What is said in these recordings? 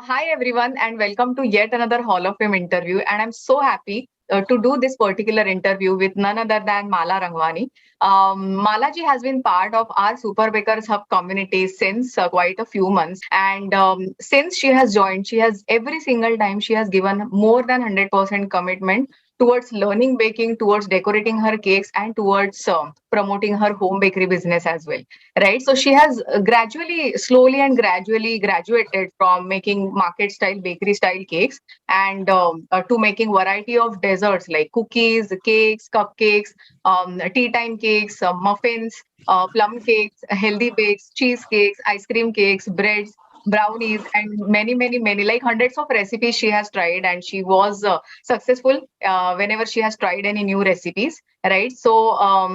Hi, everyone, and welcome to yet another Hall of Fame interview. And I'm so happy to do this particular interview with none other than Mala Rangwani. Mala ji has been part of our Super Bakers Hub community since quite a few months. And since she has joined, she has every single time she has given more than 100% commitment towards learning baking, towards decorating her cakes, and towards promoting her home bakery business as well, right? So she has gradually, slowly and gradually graduated from making market style, bakery style cakes and to making variety of desserts like cookies, cakes, cupcakes, tea time cakes, muffins, plum cakes, healthy bakes, cheesecakes, ice cream cakes, breads, brownies, and many, like hundreds of recipes she has tried, and she was successful whenever she has tried any new recipes, right? So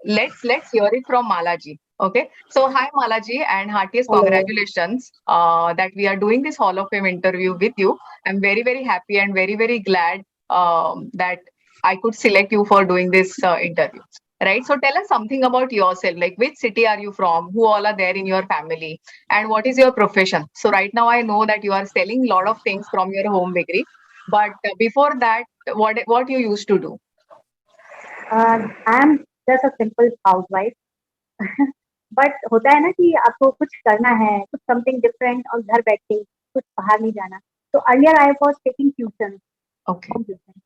let's hear it from Malaji. Okay. So hi Malaji and heartiest Hello. congratulations that we are doing this Hall of Fame interview with you. I'm very happy and very glad that I could select you for doing this interview. Right. So tell us something about yourself. Like which city are you from? Who all are there in your family? And what is your profession? So right now I know that you are selling a lot of things from your home bakery. But before that, what you used to do? I am just a simple housewife but होता है ना कि आपको कुछ करना है कुछ something different और घर बैठ के कुछ बाहर नहीं जाना तो earlier I was taking tuition Okay. Home tuition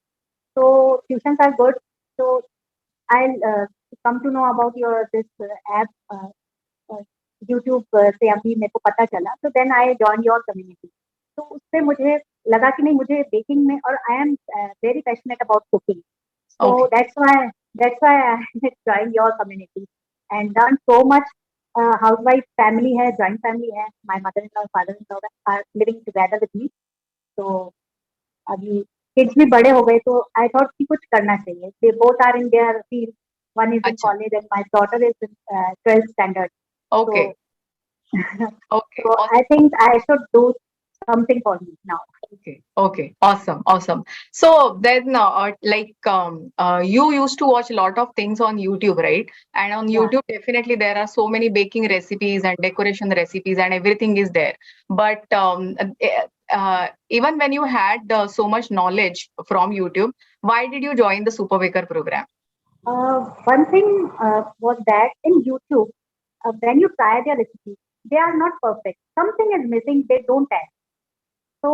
so tuitions are good so I'll come to know about your this app YouTube से अभी मेरे को पता चला तो then I join your community तो उससे मुझे लगा कि नहीं मुझे बेकिंग में और I am very passionate about cooking so Okay. that's why I joined your community and learned so much. Housewife family है, joint family है. My mother-in-law, father-in-law are living together with me. So अभी kids भी बड़े हो गए तो I thought कि कुछ करना चाहिए. They both are in their field. One is in Acha. college and my daughter is in 12th standard. Okay. So Okay. so I Awesome. think I should do something for me now. Okay. Okay. Awesome. So then, you used to watch a lot of things on YouTube, right? And on Yeah. YouTube, definitely there are so many baking recipes and decoration recipes, and everything is there. But even when you had so much knowledge from YouTube, why did you join the Super Baker program? One thing was that in YouTube, when you try their recipes, they are not perfect. Something is missing, they don't add. So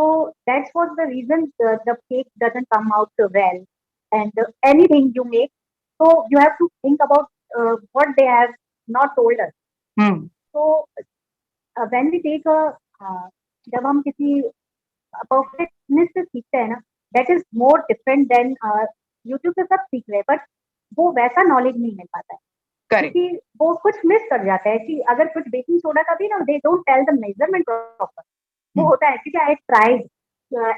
that's what the reason the cake doesn't come out well. And anything you make, so you have to think about what they have not told us. Hmm. So when we take a जब हम किसी perfectness से सीखते हैं ना that is more different than YouTube पे सब सीख रहे हैं बट वो वैसा नॉलेज नहीं मिल पाता है Correct. क्योंकि वो कुछ मिस कर जाता है कि अगर कुछ बेकिंग सोडा का भी ना they don't tell the measurement proper वो Hmm. होता है क्योंकि I tried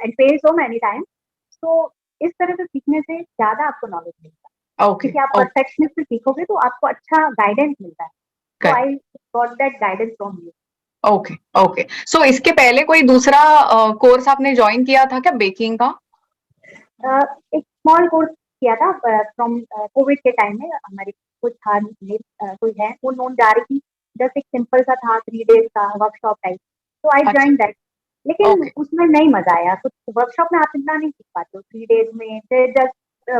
and fail so many time so इस तरह से सीखने से ज्यादा आपको नॉलेज मिलता है Okay. क्योंकि आप Okay. परफेक्शनिस्ट से सीखोगे तो आपको अच्छा गाइडेंस मिलता है तो Correct. I got that guidance from you okay okay सो इसके पहले कोई दूसरा कोर्स आपने ज्वाइन किया था क्या बेकिंग का? एक स्मॉल कोर्स किया था फ्रॉम कोविड के टाइम में हमारे कुछ था कोई है वो नोन जा रही थी जस्ट एक सिंपल सा था 3 days का वर्कशॉप टाइप तो आई अच्छा. ज्वाइन दैट लेकिन ओके. उसमें नहीं मजा आया कुछ वर्कशॉप में आप इतना नहीं सीख पाते हो 3 days में फिर जस्ट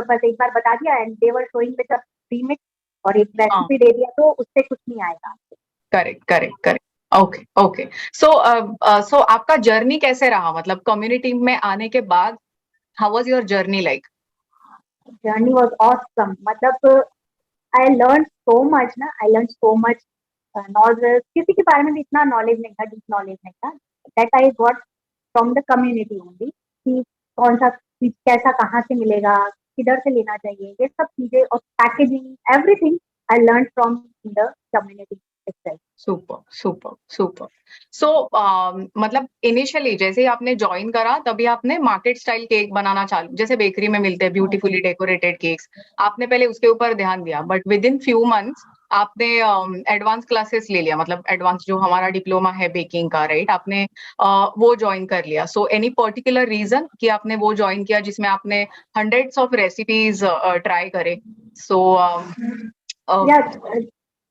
बस एक बार बता दिया and they were showing with premix और एक हाँ. रेसिपी दे दिया तो उससे कुछ नहीं आएगा करेक्ट. Okay okay. सो आपका जर्नी कैसे रहा, मतलब कम्युनिटी में आने के बाद how was your journey like? Journey was awesome मतलब आई लर्न सो मच ना I learn so much knowledge किसी के बारे में भी इतना नॉलेज नहीं था डीप नॉलेज नहीं था that I got from the community only कि कौन सा चीज कैसा कहाँ से मिलेगा किधर से लेना चाहिए ये सब चीजें और packaging everything I learn from the community itself. Super. So मतलब इनिशियली जैसे ही आपने ज्वाइन करा तभी आपने मार्केट स्टाइल केक बनाना चालू, जैसे बेकरी में मिलते हैं ब्यूटीफुली डेकोरेटेड केक्स, आपने पहले उसके ऊपर ध्यान दिया, but with in few months आपने एडवांस क्लासेस ले लिया, मतलब एडवांस जो हमारा डिप्लोमा है बेकिंग का, राइट? आपने वो ज्वाइन कर लिया. सो एनी पर्टिकुलर रीजन कि आपने वो ज्वाइन किया जिसमें आपने हंड्रेड्स ऑफ रेसिपीज ट्राई करे? सो Yeah,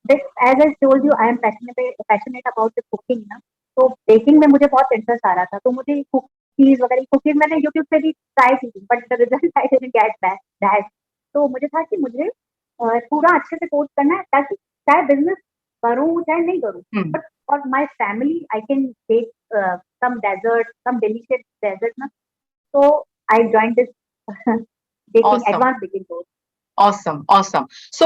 this, as I told you, I am passionate about the cooking. Na? तो बेकिंग में मुझे बहुत इंटरेस्ट आ रहा था, तो मुझे कुकीज वगैरह कुकिंग मैंने यूट्यूब से भी ट्राई की थी, but the result I didn't get that. तो मुझे था कि मुझे पूरा अच्छे से कोर्स करना है, ताकि चाहे बिजनेस करूँ चाहे नहीं करूँ, हम्म। But for my family I can take some dessert, some delicious dessert ना। So I joined this baking, awesome, advanced baking course. Awesome, awesome. So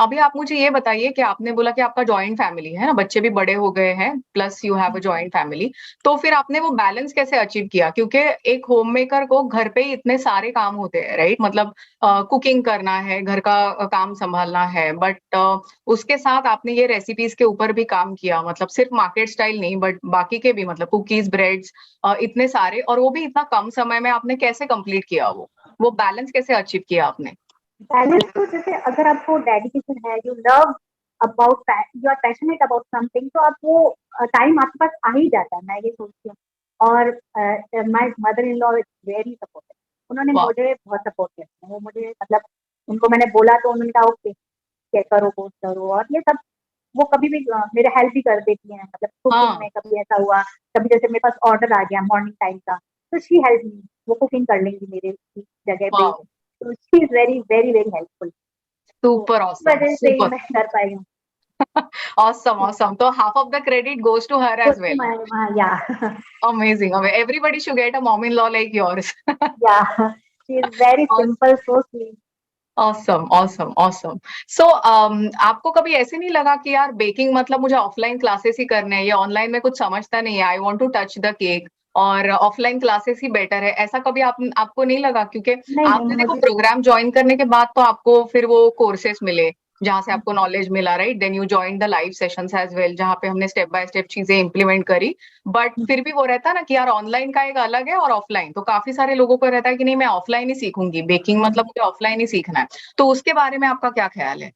अभी आप मुझे ये बताइए कि आपने बोला कि आपका जॉइंट फैमिली है ना, बच्चे भी बड़े हो गए हैं, plus you have a joint family. तो फिर आपने वो बैलेंस कैसे अचीव किया? क्योंकि एक होम मेकर को घर पे ही इतने सारे काम होते हैं, राइट? मतलब कुकिंग करना है, घर का काम संभालना है, बट उसके साथ आपने ये रेसिपीज के ऊपर भी काम किया, मतलब सिर्फ मार्केट स्टाइल नहीं, बट बाकी के भी, मतलब कुकीज, ब्रेड्स, इतने सारे, और वो भी इतना कम समय में आपने कैसे कंप्लीट किया? वो बैलेंस कैसे अचीव किया आपने? बैलेंस तो जैसे अगर आपको डेडिकेशन है, you love about, you are passionate about something, तो आप वो टाइम आपके पास आ ही जाता है, मैं ये सोचती हूँ। और my mother in law is very supportive, उन्होंने वाह। मुझे बहुत सपोर्ट किया। वो मुझे मतलब उनको मैंने बोला तो उन्होंने कहा ओके, क्या करो कोर्स करो, और ये सब वो कभी भी मेरे हेल्प भी कर देती हैं, मतलब कुकिंग हाँ। में कभी ऐसा हुआ, कभी जैसे मेरे पास ऑर्डर आ गया मॉर्निंग टाइम का, तो शी हेल्प मी, वो कुकिंग कर लेंगी मेरे जगह पे। वाह। तो she is very very very helpful. तो सुपर इस ऑसम, वजह से ही सुपर। मैं कर पाई हूँ। Awesome, awesome. तो half of the credit goes to her तो as well. Yeah amazing. Everybody should get a mom in law like yours. Yeah she is very simple, so sweet. Awesome, awesome, awesome. So आपको कभी ऐसे नहीं लगा कि यार baking मतलब मुझे ऑफलाइन क्लासेस ही करने हैं, ये ऑनलाइन में कुछ समझता नहीं है, I want to touch the cake, और ऑफलाइन क्लासेस ही बेटर है? ऐसा कभी आपको नहीं लगा? क्योंकि नहीं नहीं आपने देखो मुझे, प्रोग्राम ज्वाइन करने के बाद तो आपको फिर वो कोर्सेस मिले जहां से आपको नॉलेज मिला, right? Then you join the live sessions as well, जहां पे हमने स्टेप बाय स्टेप चीजें इंप्लीमेंट करी। बट फिर भी वो रहता है ना कि यार ऑनलाइन का एक अलग है और ऑफलाइन, तो काफी सारे लोगों को रहता है कि नहीं, मैं ऑफलाइन ही सीखूंगी बेकिंग, मतलब मुझे ऑफलाइन ही सीखना है। तो उसके बारे में आपका क्या ख्याल है?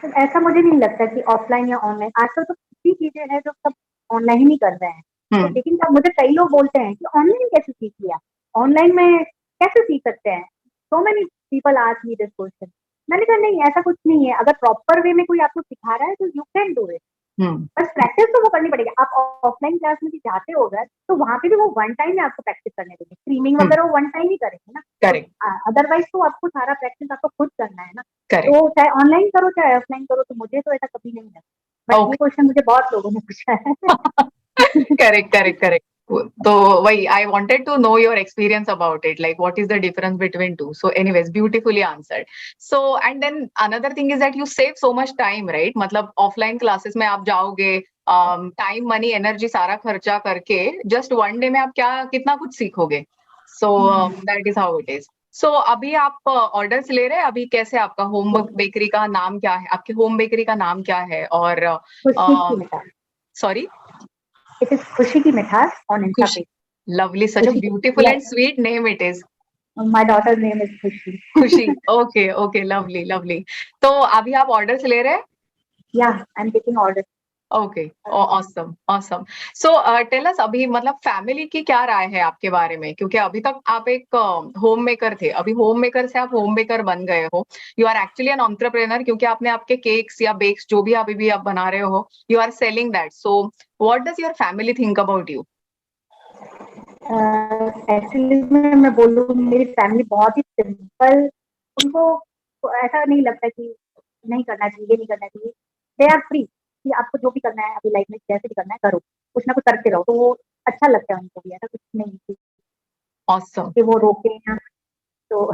ऐसा मुझे नहीं लगता कि ऑफलाइन या ऑनलाइन, आजकल तो कितनी चीजें हैं जो सब ऑनलाइन ही कर रहे हैं। तो हम्म। लेकिन तब मुझे कई लोग बोलते हैं कि ऑनलाइन कैसे सीख लिया, ऑनलाइन में कैसे सीख सकते हैं, so many people ask me this question. मैंने कहा नहीं, ऐसा कुछ नहीं है, अगर प्रॉपर वे में कोई आपको सिखा रहा है तो यू कैन डू इट। हम्म। बस प्रैक्टिस तो वो करनी पड़ेगी। आप ऑफलाइन क्लास में भी जाते हो अगर, तो वहां पे भी वो वन टाइम में आपको प्रैक्टिस करने देंगे, स्ट्रीमिंग हम्म। वगैरह वो वन टाइम ही करेंगे ना। तो करेक्ट। अदरवाइज तो आपको सारा प्रैक्टिस आपको खुद करना है ना। करेक्ट। तो चाहे ऑनलाइन करो चाहे ऑफलाइन करो, तो मुझे तो ऐसा कभी नहीं है। बट ये ओके। क्वेश्चन मुझे बहुत लोगों ने पूछा है। Correct, correct, correct. तो वही आई wanted to know your experience about it, like what is the difference between two. So anyways, beautifully answered. So and then another thing is that you save so much time, right? मतलब offline classes में आप जाओगे, time, money, energy सारा खर्चा करके just one day में आप क्या कितना कुछ सीखोगे? So that is how it is. So अभी आप ऑर्डर्स ले रहे हैं? अभी कैसे आपका होम बेकरी का नाम क्या है? आपके होम बेकरी का नाम क्या है? और खुशी की मिठास, सॉरी? इट इज खुशी की मिठास ऑन इंस्टा खुशी। पेज। Lovely, such a खुशी beautiful की, and sweet name it is. My daughter name is Khushi. Khushi. Okay, okay, lovely, lovely. तो अभी आप ऑर्डर्स ले रहे हैं? या I am taking order. Okay. Awesome, awesome. So tell us, अभी मतलब फैमिली की क्या राय है आपके बारे में? क्योंकि अभी तक आप एक होम मेकर थे, अभी होम मेकर से आप होम बेकर बन गए हो, you are actually an entrepreneur, क्योंकि आपने आपके केक्स या बेक्स जो भी अभी भी आप बना रहे हो, you are selling that. So what does your family think about you? Actually मैं बोलूँ, मेरी फैमिली बहुत ही सिंपल, उनको ऐसा नहीं लगता कि नहीं करना चाहिए, ये नहीं करना चाहिए। दे आर फ्री कि आपको जो भी करना है अभी लाइफ में, जैसे भी करना है करो, कुछ ना कुछ करते रहो, तो वो अच्छा लगता है उनको भी। ऐसा कुछ नहीं ऑसम। कि वो रोके ना, तो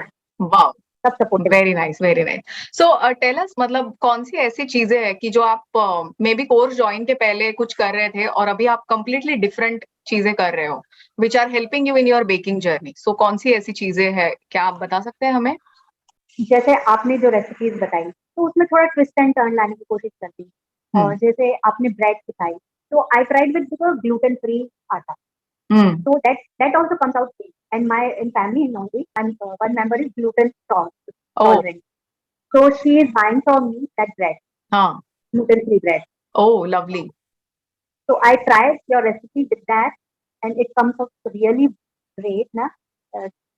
वाह। सब सपोर्टिव है। Very nice, very nice. So tell us, मतलब कौन सी ऐसी चीजें हैं कि जो आप मे बी कोर्स ज्वाइन के पहले कुछ कर रहे थे और अभी आप कंप्लीटली डिफरेंट चीजें कर रहे हो, which are helping you in your baking journey? So कौन सी ऐसी चीजें हैं, क्या आप बता सकते हैं हमें? जैसे आपने जो रेसिपीज बताई, तो उसमें थोड़ा ट्विस्ट एंड टर्न लाने की कोशिश करती हूँ। और हम्म। जैसे आपने ब्रेड सिखाई, तो I tried with gluten free आटा, हम्म। so that also comes out great. And my in family in only, and one member is oh. tolerant, so she is buying from me that bread, हाँ। gluten free bread. Oh, lovely. So I tried your recipe with that, and it comes out really great ना।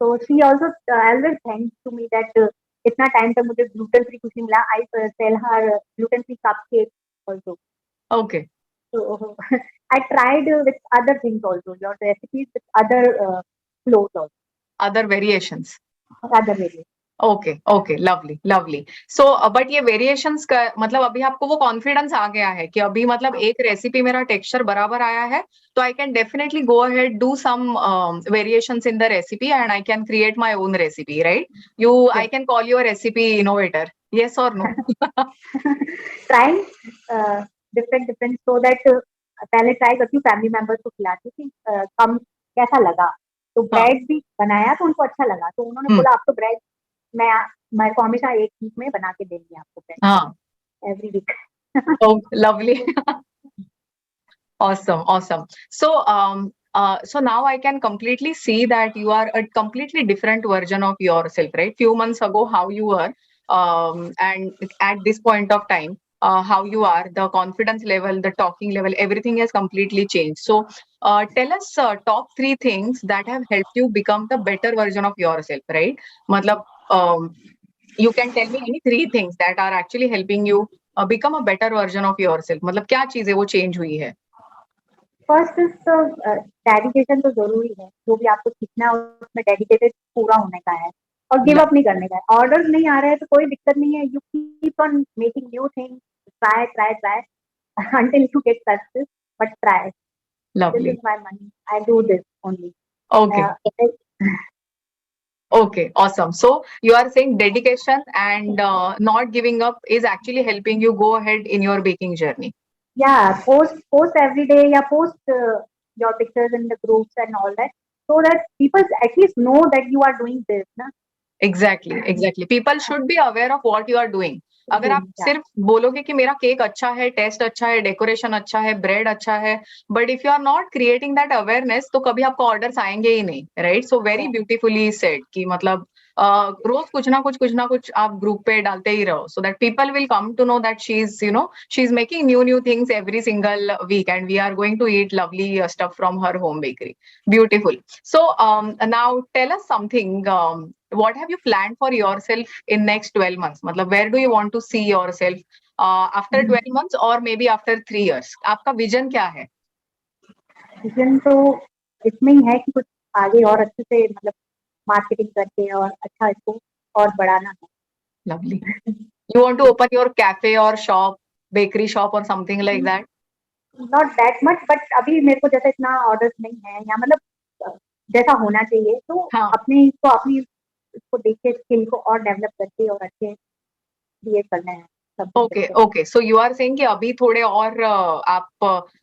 So she also always thanks to me that इतना time तक मुझे gluten free कुछ नहीं मिला। I sell her gluten free cupcakes also. Okay. तो I tried with other things also, your recipes with other flours also, other variations? other variants. Okay okay, lovely lovely. So but ये variations का मतलब अभी आपको वो confidence आ गया है कि अभी मतलब एक रेसिपी मेरा टेक्सचर बराबर आया है, तो I can definitely go ahead do some variations in the recipe and I can create my own recipe, right? You, I can call your recipe innovator, yes or no? Trying different so that पहले try करती हूँ, family members को खिलाती हूँ कि कम कैसा लगा, तो हाँ. ब्रेड भी बनाया तो उनको अच्छा लगा, तो उन्होंने बोला आप तो ब्रेड मैं को हमेशा एक वीक में बना के देंगी आपको ब्रेड हाँ. Every week. Oh, lovely. Awesome, awesome. So, so now I can completely see that you are a completely different version of yourself, right? Few months ago, how you were, and at this point of time, how you are, the confidence level, the talking level, everything has completely changed. So, tell us top three things that have helped you become the better version of yourself, right? Matlab, you can tell me any three things that are actually helping you become a better version of yourself. मतलब क्या चीजें वो change हुई है? First is तो dedication तो जरूरी है, जो भी आपको सीखना है उसमें डेडिकेटेड पूरा होने का है और गिव अप नहीं करने का है. ऑर्डर नहीं आ रहे हैं तो कोई दिक्कत नहीं है, you keep on making new things, try try try until you get success, but try. Lovely. This is my money, I do this only. Okay. Okay, awesome. So you are saying dedication and not giving up is actually helping you go ahead in your baking journey. Yeah, post every day, yeah, post your pictures in the groups and all that, so that people at least know that you are doing this, na? Exactly, exactly. People should be aware of what you are doing. अगर आप सिर्फ बोलोगे कि मेरा cake अच्छा है, test अच्छा है, डेकोरेशन अच्छा है, ब्रेड अच्छा है, but if you are not creating that awareness तो कभी आपको ऑर्डर्स आएंगे ही नहीं, right? So very beautifully said कि मतलब रोज कुछ ना कुछ आप ग्रुप पे डालते ही रहो, so that people will come to know that she is making new things every single week and we are going to eat lovely stuff from her home bakery. Beautiful. So now tell us something. What have you planned for yourself in next 12 months? मतलब where do you want to see yourself after 12 months or maybe after 3 years? आपका vision क्या है? Vision तो इसमें ही है कि कुछ आगे और अच्छे से मतलब मार्केटिंग करके और अच्छा इसको और बढ़ाना है. Lovely. You want to open your cafe or shop, bakery shop or something like that? Not that much, but अभी मेरे को जैसा इतना ऑर्डर्स नहीं है या मतलब जैसा होना चाहिए, तो हाँ. अपने इसको देख के स्किल को और डेवलप करके और अच्छे क्रिएट करना है. Okay okay, so you are saying कि अभी थोड़े और आप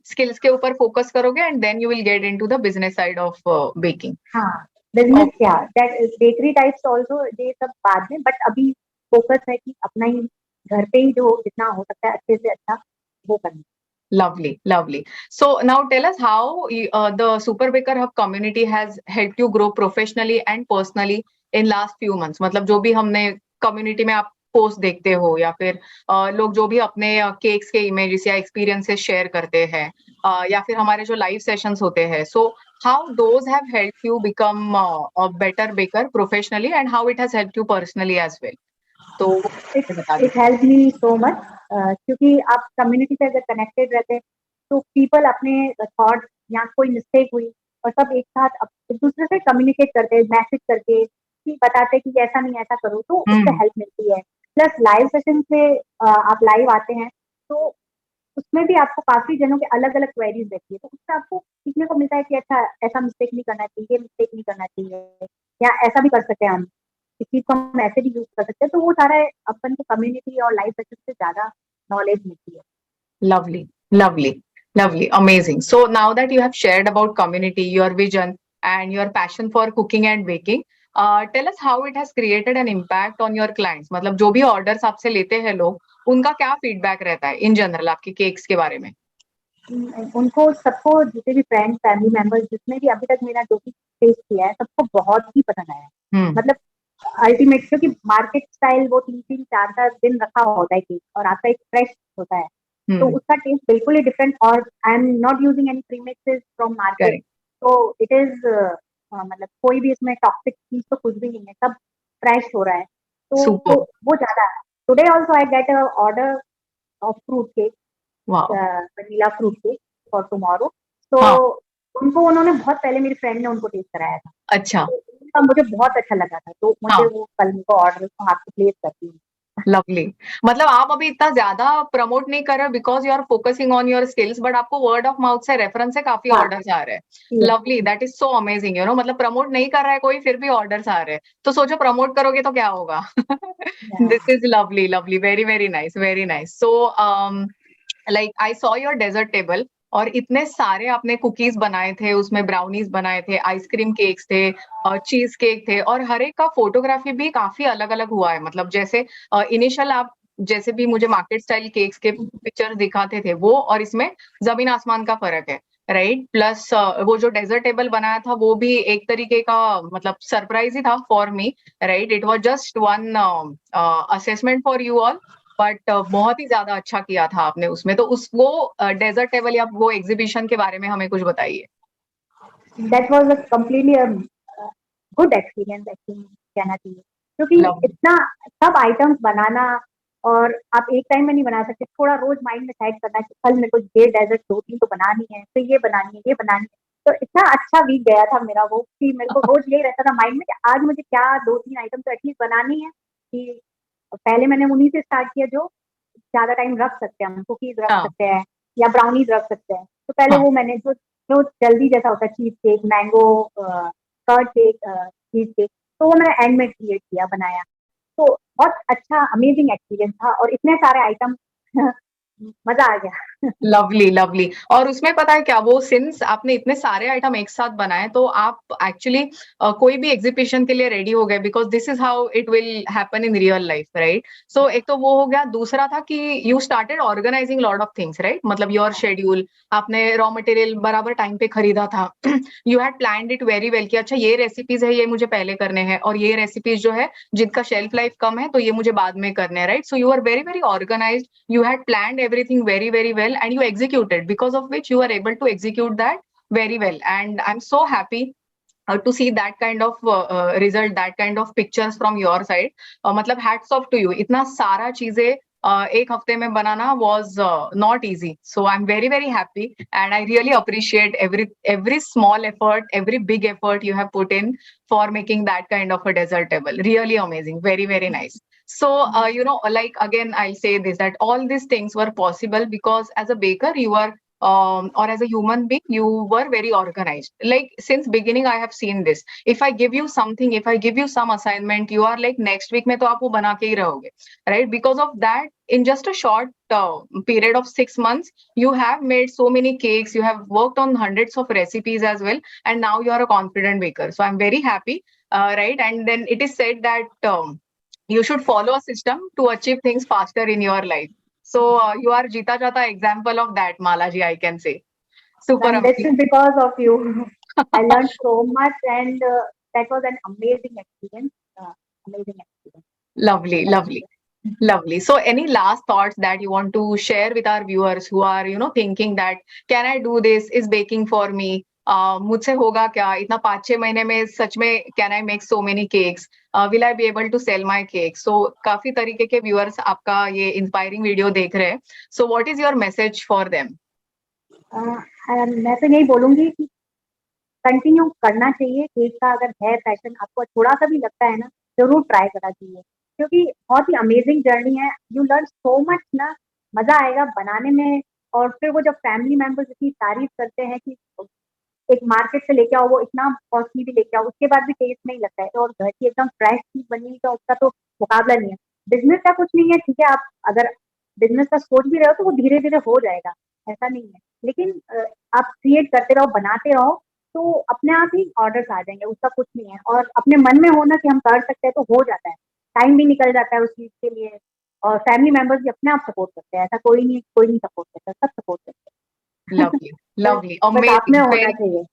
स्किल्स के ऊपर फोकस करोगे and then you will get into the business side of baking. हाँ, बिजनेस क्या, दैट बेकरी टाइप्स आल्सो, ये सब बाद में, बट अभी फोकस है कि अपना ही घर पे ही जो जितना हो सकता है अच्छे से अच्छा वो करना. Lovely, lovely. So now tell us how the Super Baker Hub community has helped you grow professionally and personally in last few months. मतलब जो भी हमने community में आप पोस्ट देखते हो या फिर लोग जो भी अपने केक्स के इमेजेस या एक्सपीरियंसेस शेयर करते हैं या फिर हमारे जो लाइव सेशंस होते हैं, so how those have helped you become a better baker professionally and how it has helped you personally as well? तो it help me so much, क्योंकि आप कम्युनिटी से अगर कनेक्टेड रहते हैं तो पीपल अपने थॉट या कोई मिस्टेक हुई और सब एक साथ एक दूसरे से कम्युनिकेट करते हैं, मैसेज करके कि बताते कि ऐसा नहीं ऐसा करो, तो उससे हेल्प मिलती है. प्लस लाइव सेशन से आप लाइव आते हैं तो उसमें भी आपको काफी जनों के अलग अलग क्वेरीज रहती है, तो उससे आपको सीखने को मिलता है कि अच्छा ऐसा मिस्टेक नहीं करना चाहिए, ये मिस्टेक नहीं करना चाहिए, या ऐसा भी कर सकते हैं हम, इस चीज को हम ऐसे भी यूज कर सकते हैं, तो वो सारा अपन को कम्युनिटी और लाइव सेशन से ज्यादा नॉलेज मिलती है. Lovely, lovely, lovely, amazing. So now that you have shared about community, your vision, and your passion for cooking and baking, tell us how it has created an impact on your clients. मतलब जो भी orders आपसे लेते हैं लोग, उनका क्या feedback रहता है in general आपके cakes के बारे में? उनको सबको जितने भी फ्रेंड्स फैमिली मेंबर्स जिसने भी अभी तक मेरा जो भी टेस्ट किया है सबको बहुत ही पसंद आया. मतलब अल्टीमेट, क्योंकि मार्केट स्टाइल वो 3-4 दिन रखा होता है केक और आपका एक फ्रेश होता है, तो उसका टेस्ट बिल्कुल ही डिफरेंट, और I am not using any premixes from market, तो इट इज मतलब कोई भी इसमें टॉक्सिक चीज तो कुछ भी नहीं है, सब फ्रेश हो रहा है, तो वो ज्यादा. Today also I get a order of fruit cake, vanilla fruit cake. For tomorrow. तो हाँ, उनको उन्होंने बहुत पहले, मेरी फ्रेंड ने उनको टेस्ट कराया था, अच्छा, तो उनका मुझे बहुत अच्छा लगा था, तो मुझे हाँ, वो कल उनको ऑर्डर आपको प्लेस करती हूँ। लवली। मतलब आप अभी इतना ज्यादा प्रमोट नहीं कर रहे because you are focusing on your skills, but आपको वर्ड ऑफ माउथ से रेफरेंस से काफी हाँ, ऑर्डर्स आ रहे हैं। जी, lovely, that is so amazing, मतलब प्रमोट नहीं कर रहा है कोई, फिर भी ऑर्डर्स आ रहे हैं, तो सोचो प्रमोट करोगे तो क्या होगा। Yeah this is lovely, lovely, very very nice, very nice. So like I saw your dessert table, और इतने सारे आपने कुकीज बनाए थे, उसमें ब्राउनीज बनाए थे, आइसक्रीम केक्स थे, चीज केक थे, और हर एक का फोटोग्राफी भी काफी अलग अलग हुआ है। मतलब जैसे इनिशियल आप जैसे भी मुझे मार्केट स्टाइल केक्स के पिक्चर दिखाते थे वो, और इसमें जमीन आसमान का फर्क है, राइट। प्लस वो जो डेजर्ट टेबल बनाया था वो भी एक तरीके का मतलब सरप्राइज ही था for me, right. It was just one assessment for you all, but बहुत ही ज्यादा अच्छा किया था आपने उसमें। तो उस वो डेजर्ट टेबल या वो एग्जीबिशन के बारे में हमें कुछ बताइए। That was a completely good experience actually, कहना चाहिए, क्योंकि लवली, इतना सब आइटम्स बनाना, और आप एक टाइम में नहीं बना सकते, थोड़ा रोज माइंड में सेट करना कि कल मेरे को ये डेजर्ट 2-3 तो बनानी है, फिर ये बनानी है, ये बनानी है। तो इतना अच्छा वीक गया था मेरा वो, कि मेरे को रोज यही रहता था माइंड में कि आज मुझे क्या 2-3 आइटम तो एटलीस्ट बनानी है। कि पहले मैंने उन्हीं से स्टार्ट किया जो ज्यादा टाइम रख सकते हैं, हम कुकीज रख हाँ, सकते हैं या ब्राउनीज रख सकते हैं। तो पहले हाँ, वो मैंने जो जल्दी जैसा होता है, cheesecake, mango curd cake, cheesecake, तो वो मैंने एंड में क्रिएट किया, बनाया। तो बहुत अच्छा अमेजिंग एक्सपीरियंस था, और इतने सारे आइटम मजा आ गया। Lovely, lovely. और उसमें पता है क्या, वो सिंस आपने इतने सारे आइटम एक साथ बनाए, तो आप एक्चुअली कोई भी एग्जीबिशन के लिए रेडी हो गए, because this is how it will happen in real life, right. So एक तो वो हो गया, दूसरा था कि you started organising lot of things, right. मतलब योर शेड्यूल, आपने रॉ मटेरियल बराबर टाइम पे खरीदा था। You had planned it very well कि अच्छा ये रेसिपीज है, ये मुझे पहले करने हैं, और ये रेसिपीज जो है जिनका शेल्फ लाइफ कम है तो ये मुझे बाद में करने हैं, right. So you are very very organised, you had planned everything very very well, and you executed, because of which you are able to execute that very well. And I'm so happy to see that kind of result, that kind of pictures from your side. मतलब hats off to you, इतना सारा चीजें एक हफ्ते में बनाना was not easy. So I'm very very happy, and I really appreciate every small effort, every big effort you have put in for making that kind of a dessert table. Really amazing, very very nice. So like again I'll say this, that all these things were possible because as a baker you are or as a human being you were very organized. Like since beginning I have seen this, if I give you something, if I give you some assignment, you are like next week mein to aap wo bana ke hi rahoge, right? Because of that, in just a short period of 6 months you have made so many cakes, you have worked on hundreds of recipes as well, and now you are a confident baker. So I'm very happy, right? And then it is said that you should follow a system to achieve things faster in your life. So you are Jita Jata example of that, Malaji, I can say. Super And this amazing. is because of you. I learned so much, and that was an amazing experience. Amazing experience. Lovely, lovely, lovely. So any last thoughts that you want to share with our viewers who are, thinking that, can I do this? Is baking for me? मुझसे होगा क्या इतना 5-6 महीने में, सच में can I make so many cakes, will I be able to sell my cake? So काफी तरीके के व्यूअर्स आपका ये इंस्पायरिंग वीडियो देख रहे हैं, so what is your message for them? मैं तो यही बोलूंगी कि कंटिन्यू करना चाहिए। केक का अगर है पैशन, आपको थोड़ा सा भी लगता है ना, जरूर ट्राई करना चाहिए, क्योंकि बहुत ही अमेजिंग जर्नी है। यू लर्न सो मच ना, मजा आएगा बनाने में। और फिर वो जब फैमिली मेंबर्स इतनी तारीफ करते हैं कि एक मार्केट से लेके आओ, वो इतना कॉस्टली भी लेके आओ, उसके बाद भी टेस्ट नहीं लगता है, तो और घर की एकदम फ्रेश चीज बनी हुई, तो उसका तो मुकाबला नहीं है। बिजनेस का कुछ नहीं है, ठीक है, आप अगर बिजनेस का सोच भी रहे हो तो वो धीरे धीरे हो जाएगा, ऐसा नहीं है। लेकिन आप क्रिएट करते रहो, बनाते रहो, तो अपने आप ही ऑर्डर्स आ जाएंगे, उसका कुछ नहीं है। और अपने मन में होना कि हम कर सकते हैं, तो हो जाता है। टाइम भी निकल जाता है उस चीज के लिए, और फैमिली मेंबर्स भी अपने आप सपोर्ट करते हैं। ऐसा कोई नहीं सपोर्ट करता, सब सपोर्ट करते हैं। Lovely, बस lovely, बस आप में amazing, होना very चाहिए।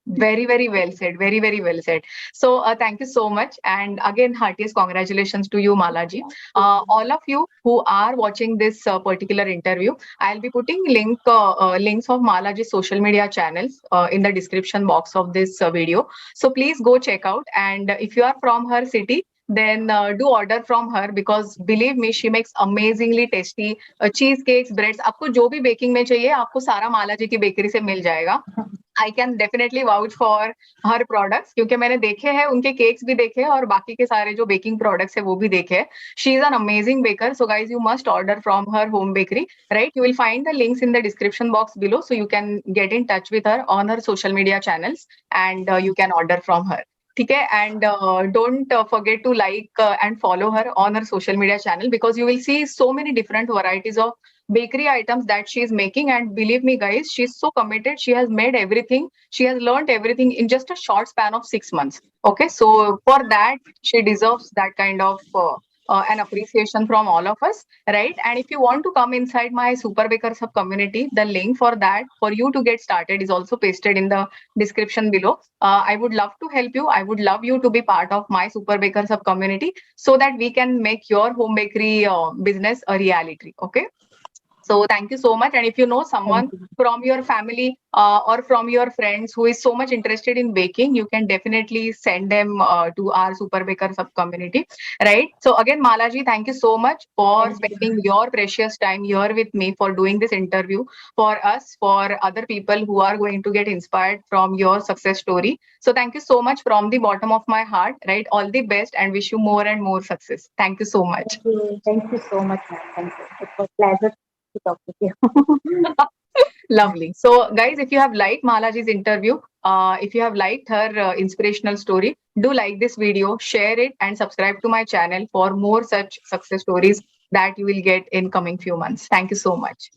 very, very well said. Very, very well said. So, thank you so much. And again, heartiest congratulations to you, Malaji. All of you who are watching this particular interview, I'll be putting links of Malaji's social media channels in the description box of this video. So please go check out. And if you are from her city, then do order from her because believe me, she makes amazingly tasty cheese cakes, breads. आपको जो भी baking में चाहिए आपको सारा माला जी की bakery से मिल जाएगा. आई can definitely vouch for her products क्योंकि मैंने देखे हैं, उनके केक्स भी देखे हैं और बाकी के सारे जो बेकिंग प्रोडक्ट्स है वो भी देखे हैं. She is an amazing baker. So guys you must order from her home bakery, right? You will find the links in the description box below so you can get in touch with her on her social media channels and you can order from her. ठीक है, and don't forget to like and follow her on her social media channel because you will see so many different varieties of bakery items that she is making. And believe me guys, she's so committed. She has made everything, she has learned everything in just a short span of 6 months. Okay, so for that she deserves that kind of an appreciation from all of us, right? And if you want to come inside my Super Bakers Hub community, the link for that for you to get started is also pasted in the description below. I would love to help you. I would love you to be part of my Super Bakers Hub community so that we can make your home bakery business a reality. Okay. So thank you so much. And if you know someone Thank you. from your family or from your friends who is so much interested in baking, you can definitely send them to our Super Baker Sub community, right? So again, Malaji, thank you so much for Thank you. spending your precious time here with me for doing this interview for us, for other people who are going to get inspired from your success story. So thank you so much from the bottom of my heart, right? All the best and wish you more and more success. Thank you so much. Thank you. Thank you so much, ma'am. Thank you. It was pleasure to talk with you. Lovely. So, guys, if you have liked Malaji's interview, if you have liked her inspirational story, do like this video, share it, and subscribe to my channel for more such success stories that you will get in coming few months. Thank you so much.